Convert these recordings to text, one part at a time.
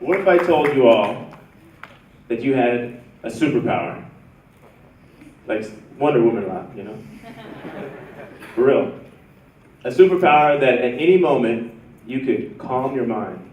What if I told you all that you had a superpower? Like Wonder Woman life, you know? For real. A superpower that at any moment you could calm your mind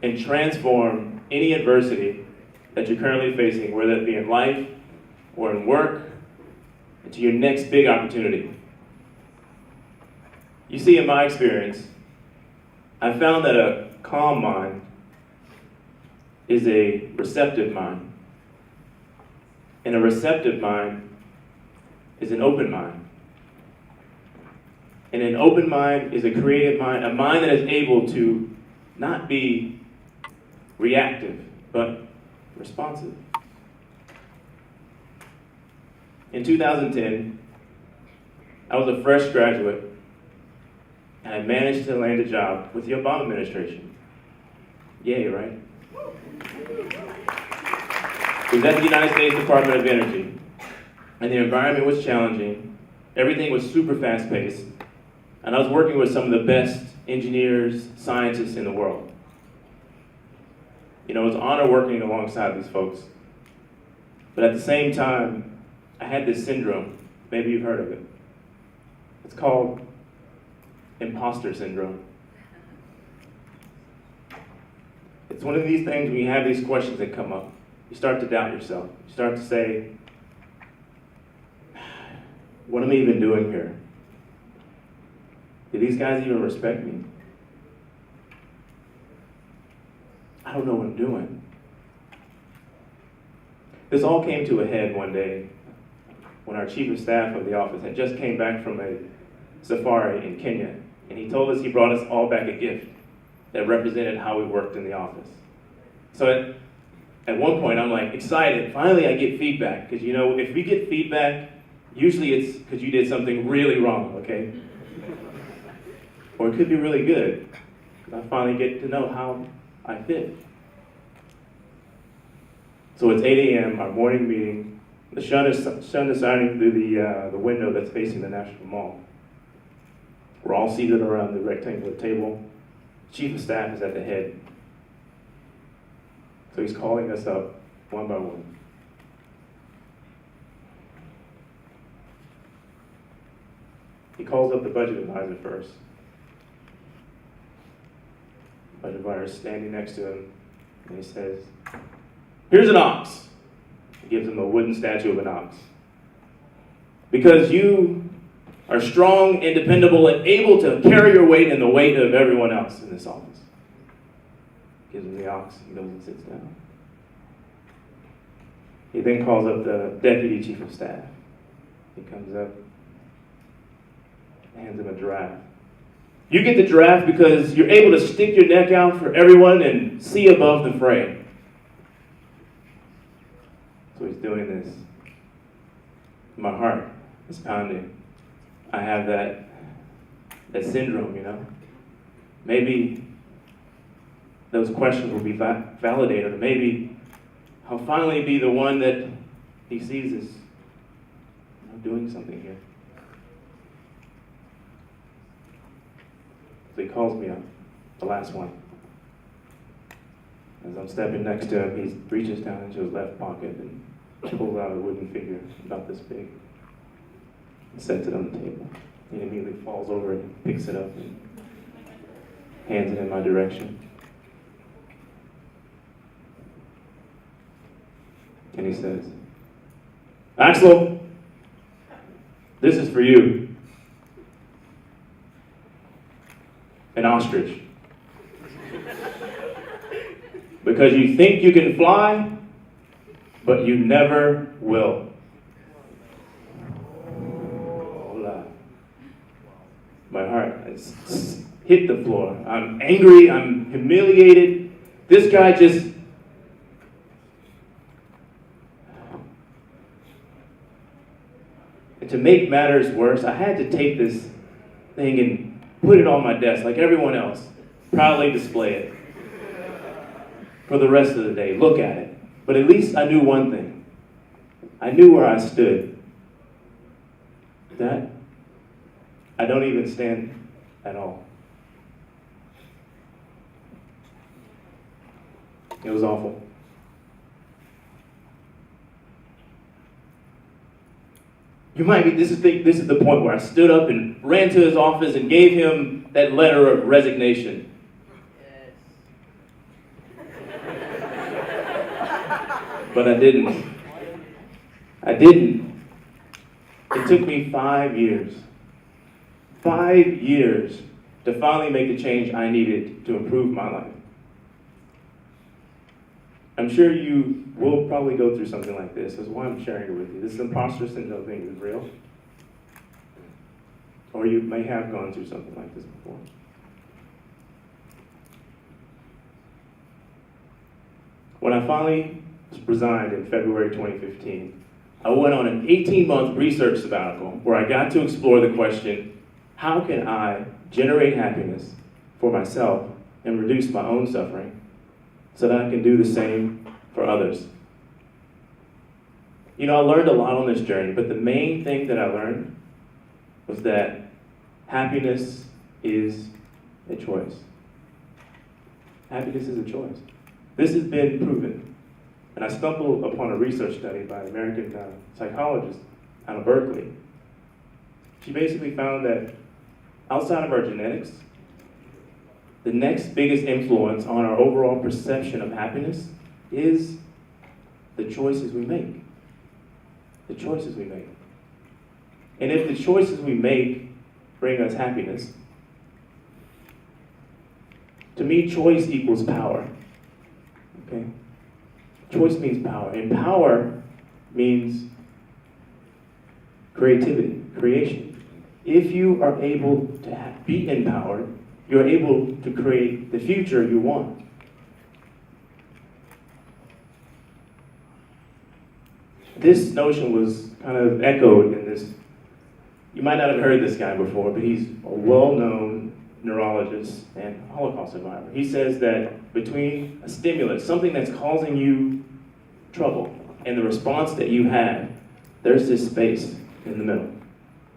and transform any adversity that you're currently facing, whether it be in life or in work, into your next big opportunity. You see, in my experience, I found that a calm mind is a receptive mind. And a receptive mind is an open mind. And an open mind is a creative mind, a mind that is able to not be reactive, but responsive. In 2010, I was a fresh graduate, and I managed to land a job with the Obama administration. Yay, right? It was at the United States Department of Energy, and the environment was challenging. Everything was super fast-paced, and I was working with some of the best engineers, scientists in the world. You know, it was an honor working alongside these folks. But at the same time, I had this syndrome. Maybe you've heard of it. It's called imposter syndrome. It's one of these things when you have these questions that come up. You start to doubt yourself. You start to say, what am I even doing here? Do these guys even respect me? I don't know what I'm doing. This all came to a head one day when our chief of staff of the office had just came back from a safari in Kenya, and he told us he brought us all back a gift that represented how we worked in the office. So at one point, I'm like excited. Finally, I get feedback, because you know, if we get feedback, usually it's because you did something really wrong, okay? Or it could be really good. I finally get to know how I fit. So it's 8 a.m., our morning meeting. The sun is shining through the window that's facing the National Mall. We're all seated around the rectangular table. Chief of staff is at the head. So he's calling us up one by one. He calls up the budget advisor first. The budget advisor is standing next to him, and he says, "Here's an ox." He gives him a wooden statue of an ox. "Because you are strong and dependable and able to carry your weight and the weight of everyone else in this office." Gives him the ox, he goes and sits down. He then calls up the deputy chief of staff. He comes up, hands him a giraffe. "You get the giraffe because you're able to stick your neck out for everyone and see above the fray." So he's doing this. My heart is pounding. I have that syndrome, you know. Maybe those questions will be validated, or maybe I'll finally be the one that he sees as doing something here. So he calls me up, the last one. As I'm stepping next to him, he reaches down into his left pocket and pulls out a wooden figure about this big and sets it on the table. He immediately falls over and picks it up and hands it in my direction. And he says, "Axel, this is for you. An ostrich. Because you think you can fly, but you never will." Hola. My heart has hit the floor. I'm angry, I'm humiliated. This guy just... And to make matters worse, I had to take this thing and put it on my desk like everyone else. Proudly display it for the rest of the day. Look at it. But at least I knew one thing. I knew where I stood. That I don't even stand at all. It was awful. You might be, this is the point where I stood up and ran to his office and gave him that letter of resignation. But I didn't. It took me 5 years. 5 years to finally make the change I needed to improve my life. I'm sure you will probably go through something like this. That's why I'm sharing it with you. This imposter syndrome thing is real. Or you may have gone through something like this before. When I finally resigned in February 2015, I went on an 18-month research sabbatical where I got to explore the question, how can I generate happiness for myself and reduce my own suffering so that I can do the same for others? You know, I learned a lot on this journey, but the main thing that I learned was that happiness is a choice. Happiness is a choice. This has been proven. And I stumbled upon a research study by an American psychologist out of Berkeley. She basically found that outside of our genetics, the next biggest influence on our overall perception of happiness is the choices we make. The choices we make. And if the choices we make bring us happiness, to me, choice equals power. Okay? Choice means power, and power means creativity, creation. If you are able to be empowered, you're able to create the future you want. This notion was kind of echoed in this. You might not have heard this guy before, but he's a well-known neurologist and Holocaust survivor. He says that between a stimulus, something that's causing you trouble, and the response that you have, there's this space in the middle.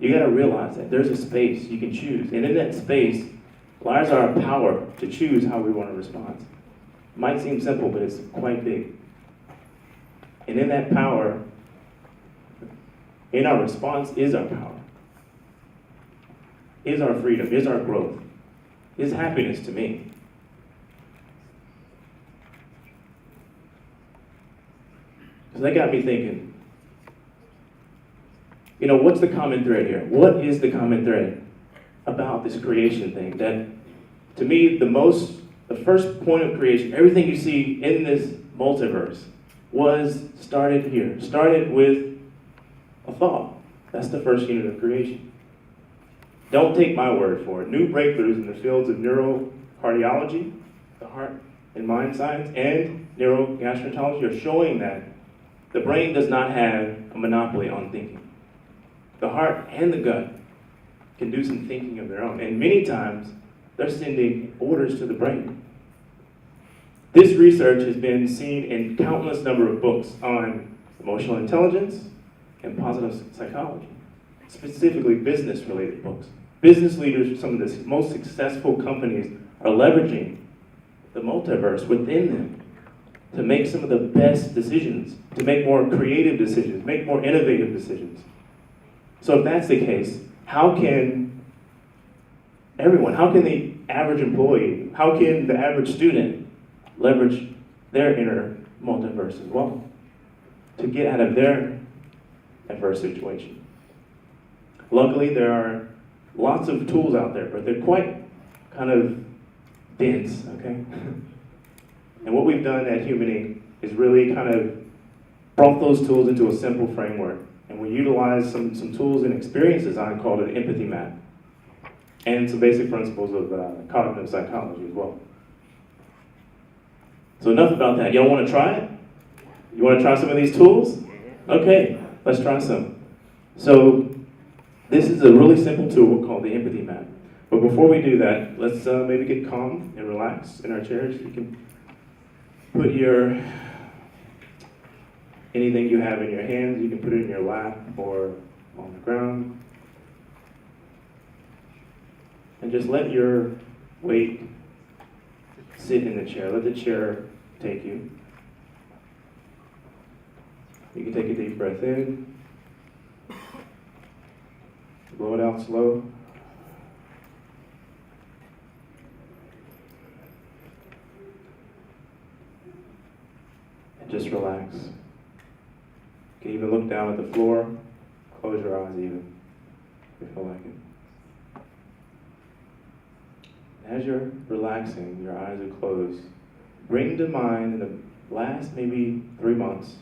You gotta realize that there's a space you can choose, and in that space lies our power to choose how we want to respond. It might seem simple, but it's quite big. And in that power, in our response is our power, is our freedom, is our growth, is happiness to me. So that got me thinking, you know, what's the common thread here? What is the common thread about this creation thing? That, to me, the first point of creation, everything you see in this multiverse was started here, started with a thought. That's the first unit of creation. Don't take my word for it. New breakthroughs in the fields of neurocardiology, the heart and mind science, and neurogastroenterology are showing that the brain does not have a monopoly on thinking. The heart and the gut can do some thinking of their own, and many times they're sending orders to the brain. This research has been seen in countless number of books on emotional intelligence and positive psychology, specifically business-related books. Business leaders, some of the most successful companies, are leveraging the multiverse within them to make some of the best decisions, to make more creative decisions, make more innovative decisions. So if that's the case, how can everyone, how can the average employee, how can the average student leverage their inner multiverse as well to get out of their adverse situation? Luckily, there are lots of tools out there, but they're quite kind of dense, okay? And what we've done at Humaning is really kind of brought those tools into a simple framework. And we utilize some tools in experience design called an empathy map, and some basic principles of cognitive psychology as well. So enough about that. Y'all want to try it? You want to try some of these tools? Okay, let's try some. So this is a really simple tool called the empathy map. But before we do that, let's maybe get calm and relax in our chairs. You can put anything you have in your hands, you can put it in your lap or on the ground. And just let your weight sit in the chair. Let the chair take you. You can take a deep breath in, blow it out slow. And just relax. You can even look down at the floor, close your eyes even, if you feel like it. As you're relaxing, your eyes are closed, bring to mind in the last maybe 3 months,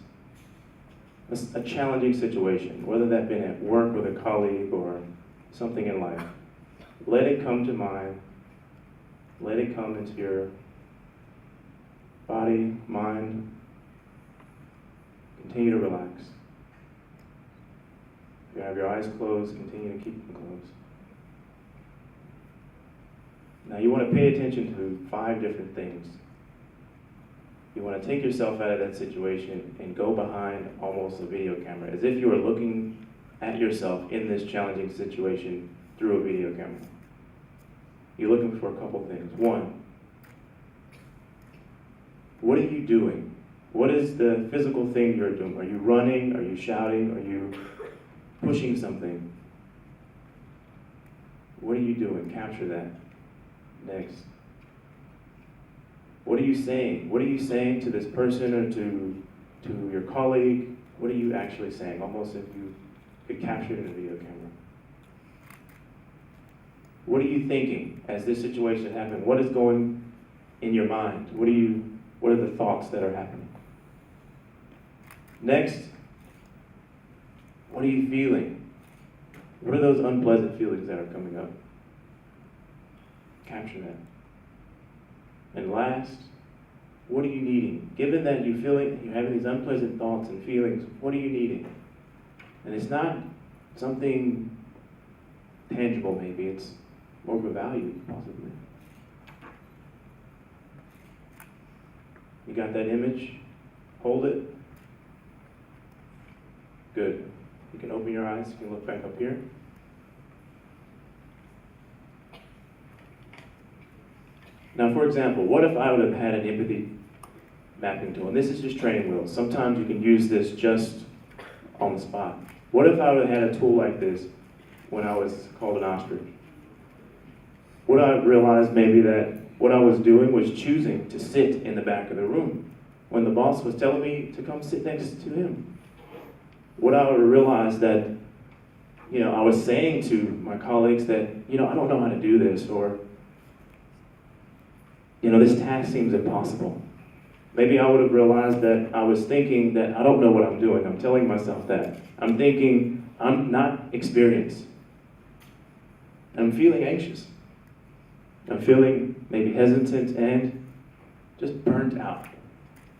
a challenging situation, whether that been at work with a colleague or something in life. Let it come to mind. Let it come into your body, mind. Continue to relax. If you have your eyes closed, continue to keep them closed. Now you want to pay attention to 5 different things. You want to take yourself out of that situation and go behind almost a video camera, as if you were looking at yourself in this challenging situation through a video camera. You're looking for a couple things. 1, what are you doing? What is the physical thing you're doing? Are you running? Are you shouting? Are you pushing something? What are you doing? Capture that. Next. What are you saying? What are you saying to this person or to your colleague? What are you actually saying? Almost if you could capture it in a video camera. What are you thinking as this situation happened? What is going in your mind? What are the thoughts that are happening? Next, what are you feeling? What are those unpleasant feelings that are coming up? Capture that. And last, what are you needing? Given that you're having these unpleasant thoughts and feelings, what are you needing? And it's not something tangible, maybe. It's more of a value, possibly. You got that image? Hold it. Good. You can open your eyes. You can look back up here. Now, for example, what if I would have had an empathy mapping tool? And this is just training wheels. Sometimes you can use this just on the spot. What if I would have had a tool like this when I was called an ostrich? Would I have realized maybe that what I was doing was choosing to sit in the back of the room when the boss was telling me to come sit next to him? Would I have realized that, I was saying to my colleagues that, I don't know how to do this, or, this task seems impossible. Maybe I would have realized that I was thinking that I don't know what I'm doing. I'm telling myself that. I'm thinking I'm not experienced. I'm feeling anxious. I'm feeling maybe hesitant and just burnt out.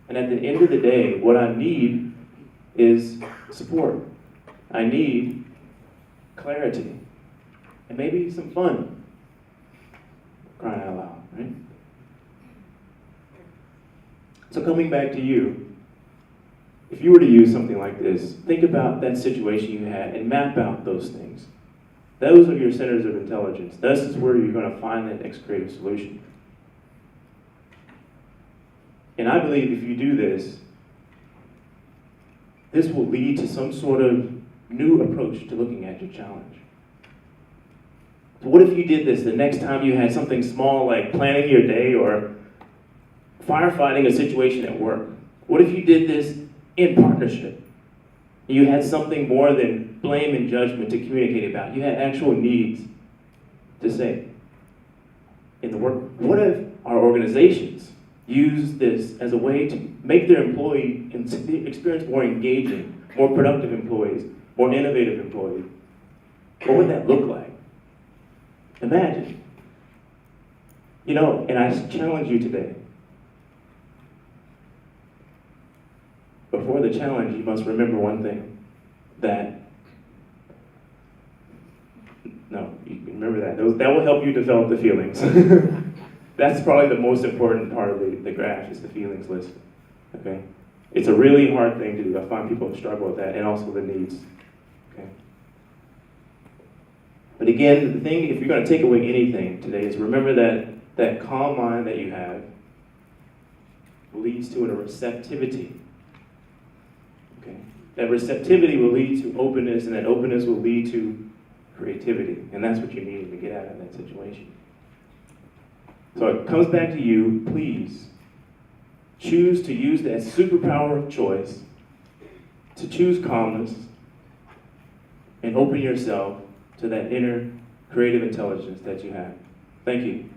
And at the end of the day, what I need is support. I need clarity. And maybe some fun. Crying out loud, right? So coming back to you, if you were to use something like this, think about that situation you had and map out those things. Those are your centers of intelligence. This is where you're going to find that next creative solution. And I believe if you do this, this will lead to some sort of new approach to looking at your challenge. So what if you did this the next time you had something small like planning your day or firefighting a situation at work? What if you did this in partnership? You had something more than blame and judgment to communicate about. You had actual needs to say in the work. What if our organizations use this as a way to make their employee experience more engaging, more productive employees, more innovative employees? What would that look like? Imagine. And I challenge you today. Before the challenge, you must remember one thing. You can remember that. That will help you develop the feelings. That's probably the most important part of the graph, is the feelings list. Okay? It's a really hard thing to do. I find people struggle with that, and also the needs. Okay? But again, the thing, if you're going to take away anything today, is remember that calm mind that you have leads to a receptivity. Okay? That receptivity will lead to openness, and that openness will lead to creativity. And that's what you need to get out of that situation. So it comes back to you. Please choose to use that superpower of choice to choose calmness and open yourself to that inner creative intelligence that you have. Thank you.